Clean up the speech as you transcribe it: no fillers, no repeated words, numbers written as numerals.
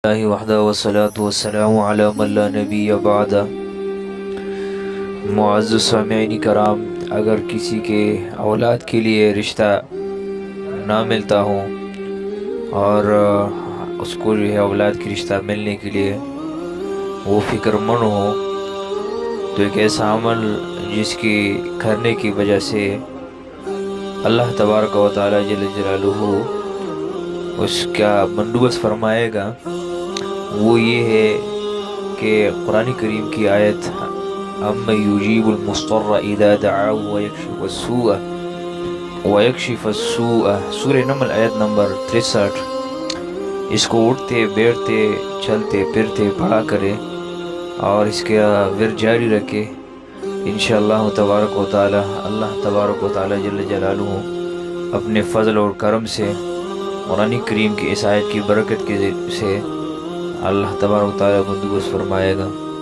اللہ وحدہ والصلاة والسلام علی من لا نبی بعد۔ معزز سامعین کرام، اگر کسی کے اولاد کے لیے رشتہ نہ ملتا ہو اور اس کو جو ہے اولاد کی رشتہ ملنے کے لیے وہ فکر مند ہو، تو ایک ایسا عمل جس کی کرنے کی وجہ سے اللہ تبارک و تعالی جل جلالہ اس کا بندوبست فرمائے گا، وہ یہ ہے کہ قرآن کریم کی آیت اَمَّن يُجِيبُ الْمُضْطَرَّ إِذَا دَعَاهُ وَيَكْشِفُ السُّوءَ سورہ نمل آیت نمبر 63۔ اس کو اٹھتے بیٹھتے چلتے پھرتے پڑھا کرے اور اس کا ورد جاری رکھے، انشاءاللہ تبارک و تعالی اللہ تبارک و تعالی جل جلالہ اپنے فضل اور کرم سے قرآن کریم کی اس آیت کی برکت کے سے اللہ تبارک و تعالی بندوبست فرمائے گا۔